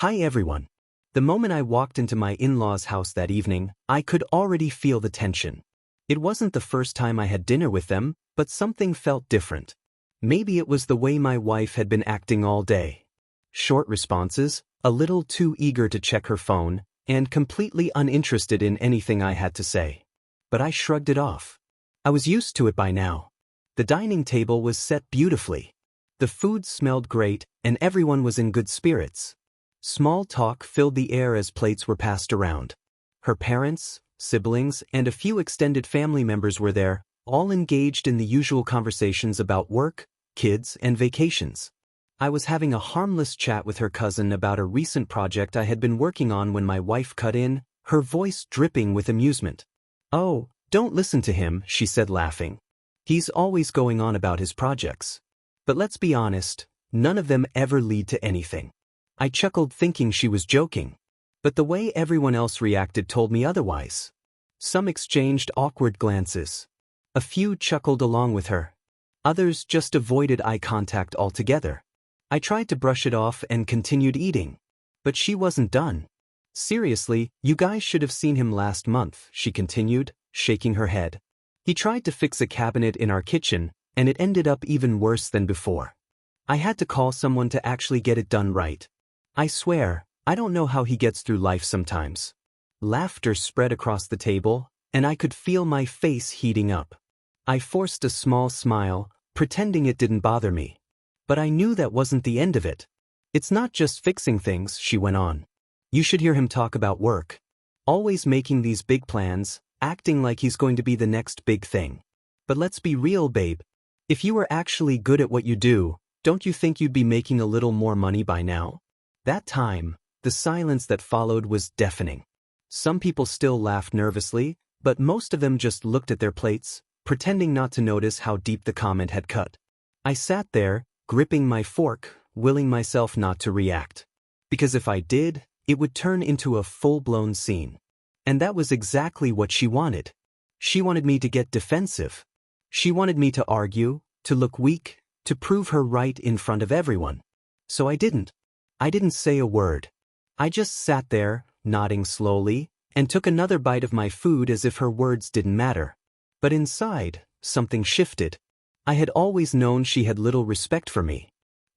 Hi everyone. The moment I walked into my in-laws' house that evening, I could already feel the tension. It wasn't the first time I had dinner with them, but something felt different. Maybe it was the way my wife had been acting all day. Short responses, a little too eager to check her phone, and completely uninterested in anything I had to say. But I shrugged it off. I was used to it by now. The dining table was set beautifully. The food smelled great, and everyone was in good spirits. Small talk filled the air as plates were passed around. Her parents, siblings, and a few extended family members were there, all engaged in the usual conversations about work, kids, and vacations. I was having a harmless chat with her cousin about a recent project I had been working on when my wife cut in, her voice dripping with amusement. "Oh, don't listen to him," she said laughing. "He's always going on about his projects. But let's be honest, none of them ever lead to anything." I chuckled thinking she was joking. But the way everyone else reacted told me otherwise. Some exchanged awkward glances. A few chuckled along with her. Others just avoided eye contact altogether. I tried to brush it off and continued eating. But she wasn't done. "Seriously, you guys should have seen him last month," she continued, shaking her head. "He tried to fix a cabinet in our kitchen, and it ended up even worse than before. I had to call someone to actually get it done right. I swear, I don't know how he gets through life sometimes." Laughter spread across the table, and I could feel my face heating up. I forced a small smile, pretending it didn't bother me. But I knew that wasn't the end of it. "It's not just fixing things," she went on. "You should hear him talk about work. Always making these big plans, acting like he's going to be the next big thing. But let's be real, babe. If you were actually good at what you do, don't you think you'd be making a little more money by now?" That time, the silence that followed was deafening. Some people still laughed nervously, but most of them just looked at their plates, pretending not to notice how deep the comment had cut. I sat there, gripping my fork, willing myself not to react. Because if I did, it would turn into a full-blown scene. And that was exactly what she wanted. She wanted me to get defensive. She wanted me to argue, to look weak, to prove her right in front of everyone. So I didn't. I didn't say a word. I just sat there, nodding slowly, and took another bite of my food as if her words didn't matter. But inside, something shifted. I had always known she had little respect for me.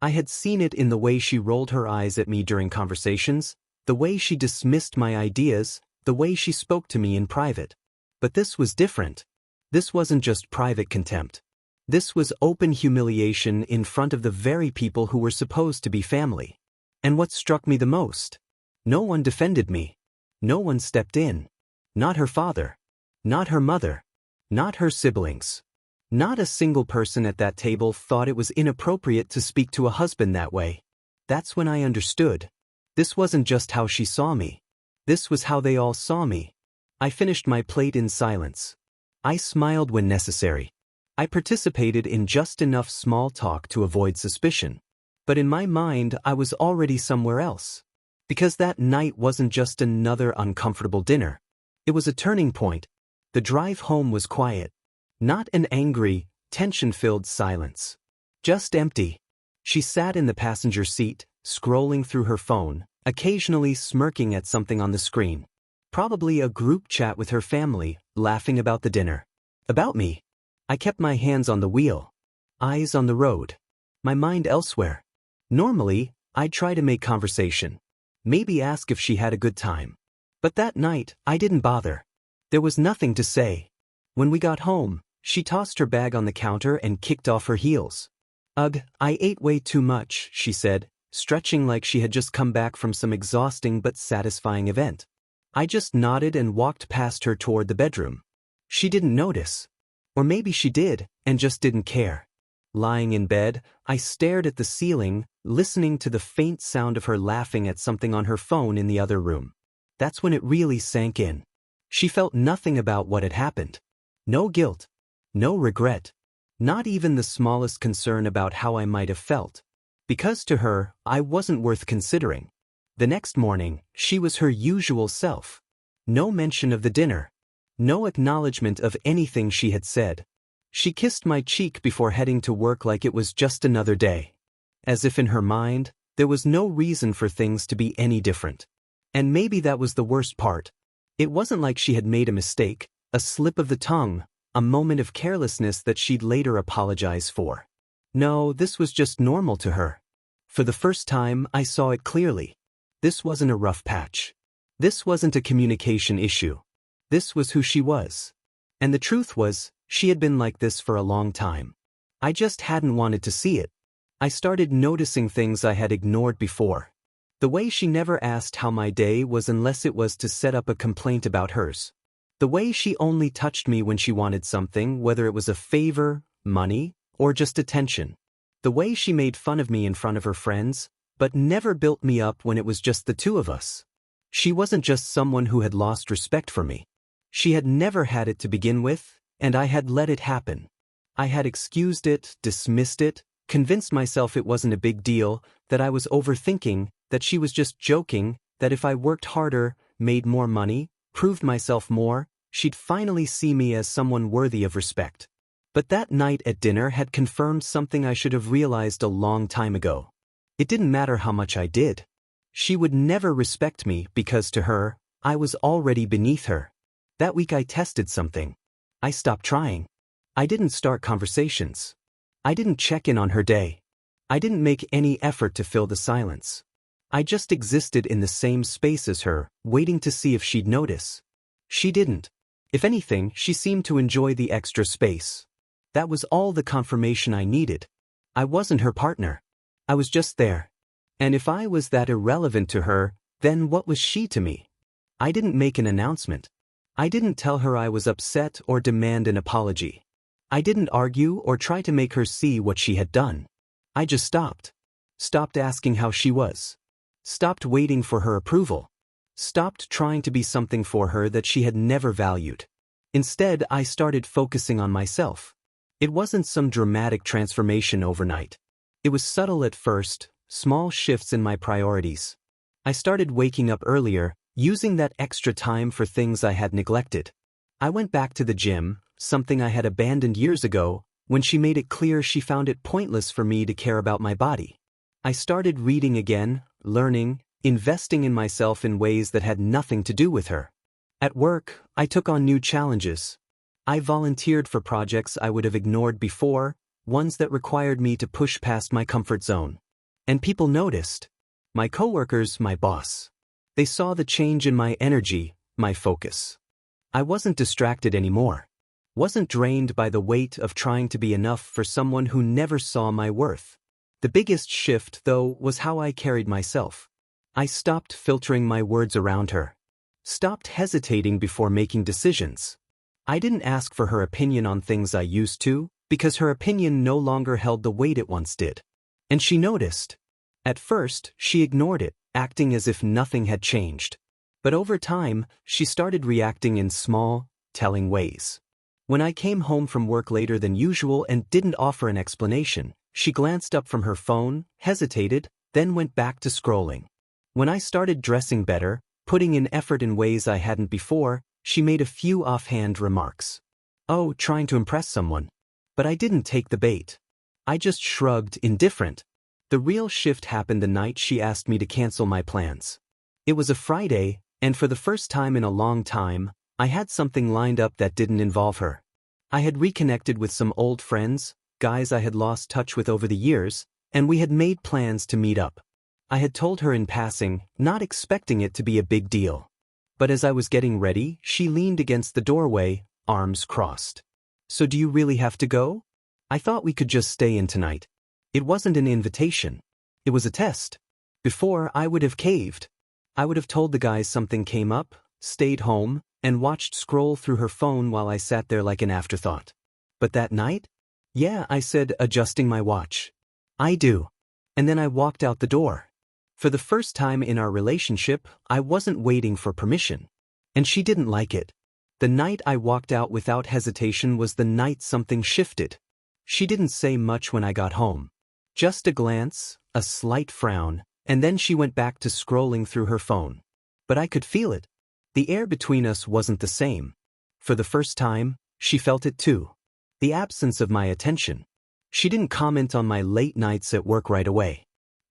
I had seen it in the way she rolled her eyes at me during conversations, the way she dismissed my ideas, the way she spoke to me in private. But this was different. This wasn't just private contempt. This was open humiliation in front of the very people who were supposed to be family. And what struck me the most? No one defended me. No one stepped in. Not her father. Not her mother. Not her siblings. Not a single person at that table thought it was inappropriate to speak to a husband that way. That's when I understood. This wasn't just how she saw me. This was how they all saw me. I finished my plate in silence. I smiled when necessary. I participated in just enough small talk to avoid suspicion. But in my mind, I was already somewhere else. Because that night wasn't just another uncomfortable dinner. It was a turning point. The drive home was quiet. Not an angry, tension-filled silence. Just empty. She sat in the passenger seat, scrolling through her phone, occasionally smirking at something on the screen. Probably a group chat with her family, laughing about the dinner. About me. I kept my hands on the wheel. Eyes on the road. My mind elsewhere. Normally, I'd try to make conversation. Maybe ask if she had a good time. But that night, I didn't bother. There was nothing to say. When we got home, she tossed her bag on the counter and kicked off her heels. "Ugh, I ate way too much," she said, stretching like she had just come back from some exhausting but satisfying event. I just nodded and walked past her toward the bedroom. She didn't notice. Or maybe she did, and just didn't care. Lying in bed, I stared at the ceiling, listening to the faint sound of her laughing at something on her phone in the other room. That's when it really sank in. She felt nothing about what had happened. No guilt. No regret. Not even the smallest concern about how I might have felt. Because to her, I wasn't worth considering. The next morning, she was her usual self. No mention of the dinner. No acknowledgement of anything she had said. She kissed my cheek before heading to work like it was just another day. As if in her mind, There was no reason for things to be any different. And maybe that was the worst part. It wasn't like she had made a mistake, a slip of the tongue, a moment of carelessness that she'd later apologize for. No, this was just normal to her. For the first time, I saw it clearly. This wasn't a rough patch. This wasn't a communication issue. This was who she was. And the truth was, she had been like this for a long time. I just hadn't wanted to see it. I started noticing things I had ignored before. The way she never asked how my day was unless it was to set up a complaint about hers. The way she only touched me when she wanted something, whether it was a favor, money, or just attention. The way she made fun of me in front of her friends, but never built me up when it was just the two of us. She wasn't just someone who had lost respect for me. She had never had it to begin with, and I had let it happen. I had excused it, dismissed it, convinced myself it wasn't a big deal, that I was overthinking, that she was just joking, that if I worked harder, made more money, proved myself more, she'd finally see me as someone worthy of respect. But that night at dinner had confirmed something I should have realized a long time ago. It didn't matter how much I did. She would never respect me because to her, I was already beneath her. That week I tested something. I stopped trying. I didn't start conversations. I didn't check in on her day. I didn't make any effort to fill the silence. I just existed in the same space as her, waiting to see if she'd notice. She didn't. If anything, she seemed to enjoy the extra space. That was all the confirmation I needed. I wasn't her partner. I was just there. And if I was that irrelevant to her, then what was she to me? I didn't make an announcement. I didn't tell her I was upset or demand an apology. I didn't argue or try to make her see what she had done. I just stopped. Stopped asking how she was. Stopped waiting for her approval. Stopped trying to be something for her that she had never valued. Instead, I started focusing on myself. It wasn't some dramatic transformation overnight. It was subtle at first, small shifts in my priorities. I started waking up earlier, using that extra time for things I had neglected. I went back to the gym, something I had abandoned years ago, when she made it clear she found it pointless for me to care about my body. I started reading again, learning, investing in myself in ways that had nothing to do with her. At work, I took on new challenges. I volunteered for projects I would have ignored before, ones that required me to push past my comfort zone. And people noticed. My coworkers, my boss. They saw the change in my energy, my focus. I wasn't distracted anymore. Wasn't drained by the weight of trying to be enough for someone who never saw my worth. The biggest shift, though, was how I carried myself. I stopped filtering my words around her. Stopped hesitating before making decisions. I didn't ask for her opinion on things I used to, because her opinion no longer held the weight it once did. And she noticed. At first, she ignored it, acting as if nothing had changed. But over time, she started reacting in small, telling ways. When I came home from work later than usual and didn't offer an explanation, she glanced up from her phone, hesitated, then went back to scrolling. When I started dressing better, putting in effort in ways I hadn't before, she made a few offhand remarks. Oh, trying to impress someone. But I didn't take the bait. I just shrugged, indifferent. The real shift happened the night she asked me to cancel my plans. It was a Friday, and for the first time in a long time, I had something lined up that didn't involve her. I had reconnected with some old friends, guys I had lost touch with over the years, and we had made plans to meet up. I had told her in passing, not expecting it to be a big deal. But as I was getting ready, she leaned against the doorway, arms crossed. So do you really have to go? I thought we could just stay in tonight. It wasn't an invitation. It was a test. Before, I would have caved. I would have told the guys something came up, stayed home, and watched scroll through her phone while I sat there like an afterthought. But that night? Yeah, I said, adjusting my watch. I do. And then I walked out the door. For the first time in our relationship, I wasn't waiting for permission. And she didn't like it. The night I walked out without hesitation was the night something shifted. She didn't say much when I got home. Just a glance, a slight frown, and then she went back to scrolling through her phone. But I could feel it. The air between us wasn't the same. For the first time, she felt it too. The absence of my attention. She didn't comment on my late nights at work right away.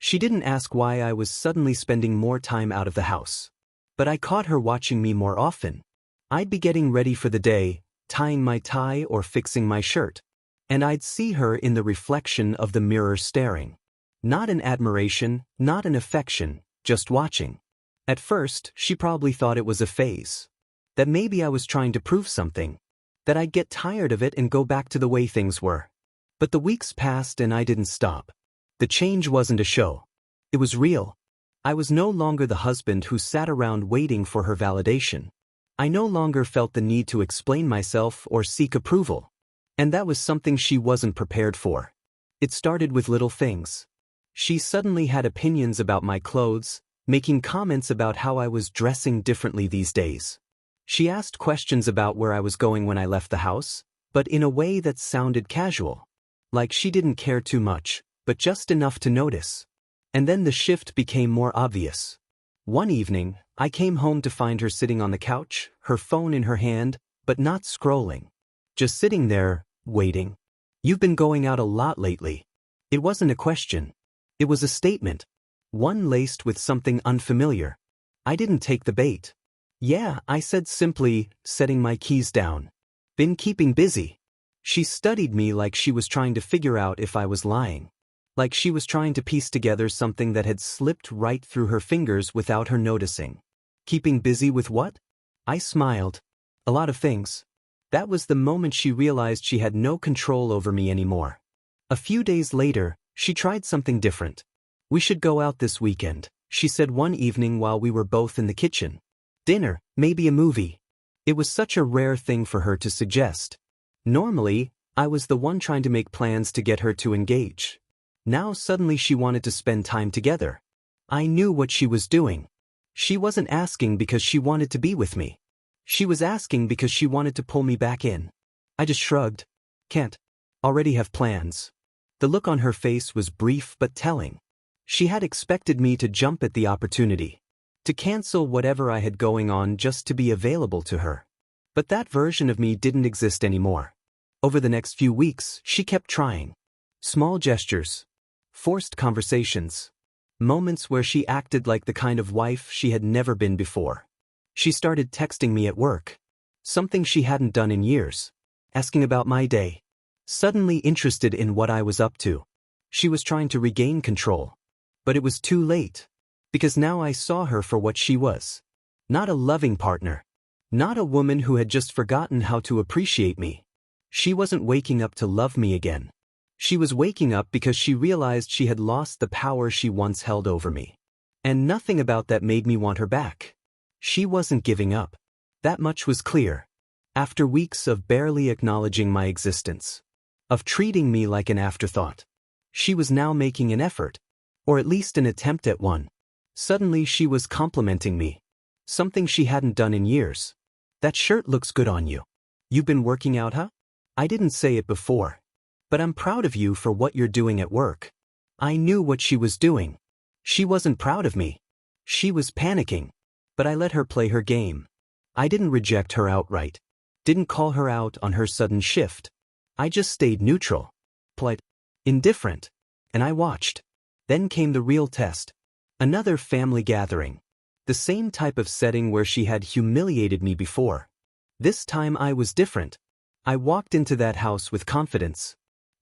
She didn't ask why I was suddenly spending more time out of the house. But I caught her watching me more often. I'd be getting ready for the day, tying my tie or fixing my shirt. And I'd see her in the reflection of the mirror staring. Not an admiration, not an affection, just watching. At first, she probably thought it was a phase. That maybe I was trying to prove something. That I'd get tired of it and go back to the way things were. But the weeks passed and I didn't stop. The change wasn't a show. It was real. I was no longer the husband who sat around waiting for her validation. I no longer felt the need to explain myself or seek approval. And that was something she wasn't prepared for. It started with little things. She suddenly had opinions about my clothes, making comments about how I was dressing differently these days. She asked questions about where I was going when I left the house, but in a way that sounded casual. Like she didn't care too much, but just enough to notice. And then the shift became more obvious. One evening, I came home to find her sitting on the couch, her phone in her hand, but not scrolling. Just sitting there, waiting. "You've been going out a lot lately." It wasn't a question. It was a statement. One laced with something unfamiliar. I didn't take the bait. "Yeah," I said simply, setting my keys down. "Been keeping busy." She studied me like she was trying to figure out if I was lying. Like she was trying to piece together something that had slipped right through her fingers without her noticing. "Keeping busy with what?" I smiled. "A lot of things." That was the moment she realized she had no control over me anymore. A few days later, she tried something different. "We should go out this weekend," she said one evening while we were both in the kitchen. "Dinner, maybe a movie." It was such a rare thing for her to suggest. Normally, I was the one trying to make plans to get her to engage. Now suddenly she wanted to spend time together. I knew what she was doing. She wasn't asking because she wanted to be with me. She was asking because she wanted to pull me back in. I just shrugged. "Can't. Already have plans." The look on her face was brief but telling. She had expected me to jump at the opportunity. To cancel whatever I had going on just to be available to her. But that version of me didn't exist anymore. Over the next few weeks, she kept trying. Small gestures. Forced conversations. Moments where she acted like the kind of wife she had never been before. She started texting me at work. Something she hadn't done in years. Asking about my day. Suddenly interested in what I was up to. She was trying to regain control. But it was too late. Because now I saw her for what she was. Not a loving partner. Not a woman who had just forgotten how to appreciate me. She wasn't waking up to love me again. She was waking up because she realized she had lost the power she once held over me. And nothing about that made me want her back. She wasn't giving up. That much was clear. After weeks of barely acknowledging my existence. Of treating me like an afterthought. She was now making an effort. Or at least an attempt at one. Suddenly she was complimenting me. Something she hadn't done in years. "That shirt looks good on you. You've been working out, huh?" I didn't say it before. "But I'm proud of you for what you're doing at work." I knew what she was doing. She wasn't proud of me. She was panicking. But I let her play her game. I didn't reject her outright. Didn't call her out on her sudden shift. I just stayed neutral. Polite. Indifferent. And I watched. Then came the real test. Another family gathering. The same type of setting where she had humiliated me before. This time I was different. I walked into that house with confidence.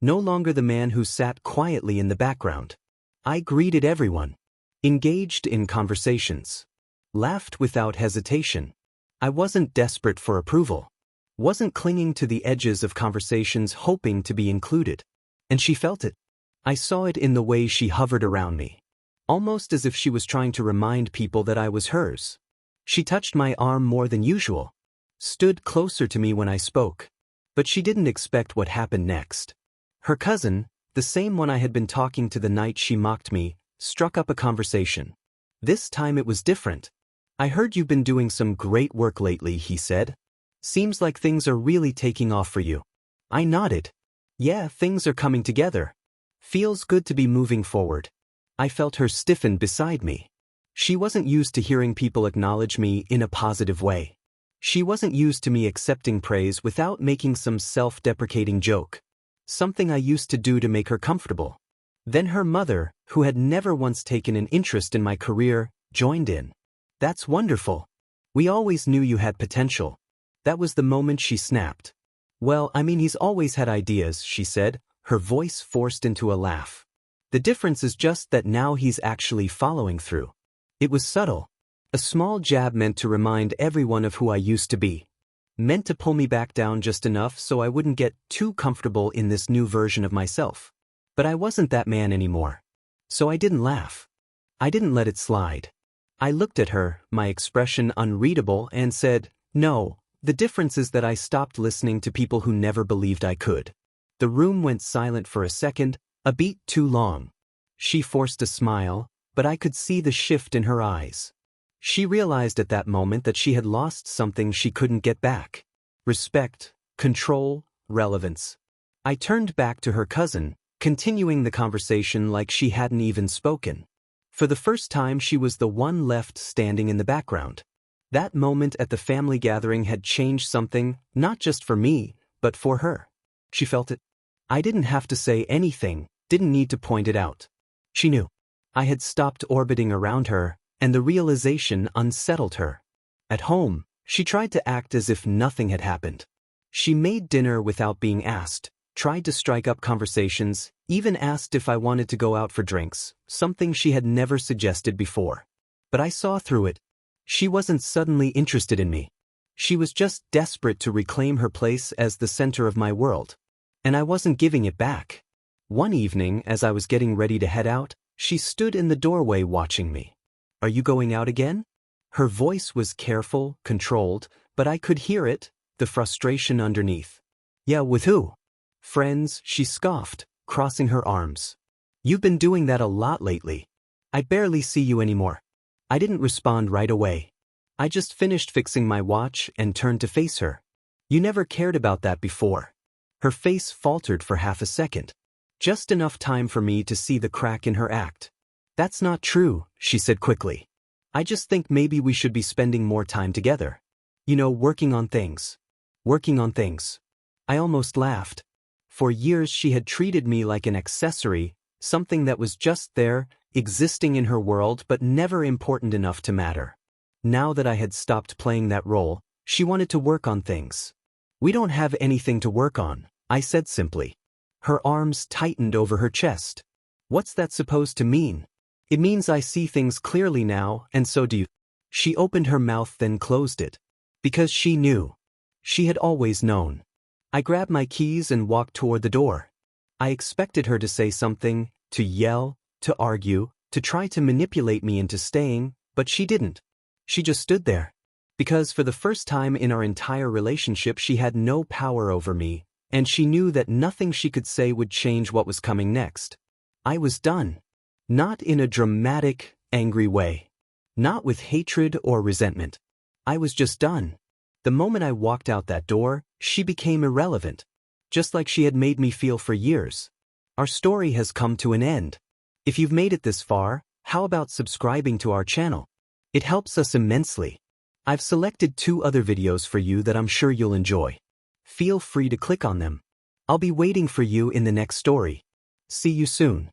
No longer the man who sat quietly in the background. I greeted everyone. Engaged in conversations. Laughed without hesitation. I wasn't desperate for approval. Wasn't clinging to the edges of conversations hoping to be included. And she felt it. I saw it in the way she hovered around me. Almost as if she was trying to remind people that I was hers. She touched my arm more than usual. Stood closer to me when I spoke. But she didn't expect what happened next. Her cousin, the same one I had been talking to the night she mocked me, struck up a conversation. This time it was different. "I heard you've been doing some great work lately," he said. "Seems like things are really taking off for you." I nodded. "Yeah, things are coming together. Feels good to be moving forward." I felt her stiffen beside me. She wasn't used to hearing people acknowledge me in a positive way. She wasn't used to me accepting praise without making some self-deprecating joke. Something I used to do to make her comfortable. Then her mother, who had never once taken an interest in my career, joined in. "That's wonderful. We always knew you had potential." That was the moment she snapped. "Well, I mean, he's always had ideas," she said, her voice forced into a laugh. "The difference is just that now he's actually following through." It was subtle. A small jab meant to remind everyone of who I used to be. Meant to pull me back down just enough so I wouldn't get too comfortable in this new version of myself. But I wasn't that man anymore. So I didn't laugh. I didn't let it slide. I looked at her, my expression unreadable, and said, "No, the difference is that I stopped listening to people who never believed I could." The room went silent for a second, a beat too long. She forced a smile, but I could see the shift in her eyes. She realized at that moment that she had lost something she couldn't get back. Respect, control, relevance. I turned back to her cousin, continuing the conversation like she hadn't even spoken. For the first time, she was the one left standing in the background. That moment at the family gathering had changed something, not just for me, but for her. She felt it. I didn't have to say anything, didn't need to point it out. She knew. I had stopped orbiting around her, and the realization unsettled her. At home, she tried to act as if nothing had happened. She made dinner without being asked, tried to strike up conversations, even asked if I wanted to go out for drinks, something she had never suggested before. But I saw through it. She wasn't suddenly interested in me. She was just desperate to reclaim her place as the center of my world. And I wasn't giving it back. One evening, as I was getting ready to head out, she stood in the doorway watching me. "Are you going out again?" Her voice was careful, controlled, but I could hear it, the frustration underneath. "Yeah, with who?" "Friends," she scoffed, crossing her arms. "You've been doing that a lot lately. I barely see you anymore." I didn't respond right away. I just finished fixing my watch and turned to face her. "You never cared about that before." Her face faltered for half a second. Just enough time for me to see the crack in her act. "That's not true," she said quickly. "I just think maybe we should be spending more time together. You know, working on things." Working on things. I almost laughed. For years she had treated me like an accessory, something that was just there, existing in her world but never important enough to matter. Now that I had stopped playing that role, she wanted to work on things. "We don't have anything to work on," I said simply. Her arms tightened over her chest. "What's that supposed to mean?" "It means I see things clearly now, and so do you." She opened her mouth then closed it. Because she knew. She had always known. I grabbed my keys and walked toward the door. I expected her to say something, to yell, to argue, to try to manipulate me into staying, but she didn't. She just stood there. Because for the first time in our entire relationship she had no power over me, and she knew that nothing she could say would change what was coming next. I was done. Not in a dramatic, angry way. Not with hatred or resentment. I was just done. The moment I walked out that door, she became irrelevant. Just like she had made me feel for years. Our story has come to an end. If you've made it this far, how about subscribing to our channel? It helps us immensely. I've selected 2 other videos for you that I'm sure you'll enjoy. Feel free to click on them. I'll be waiting for you in the next story. See you soon.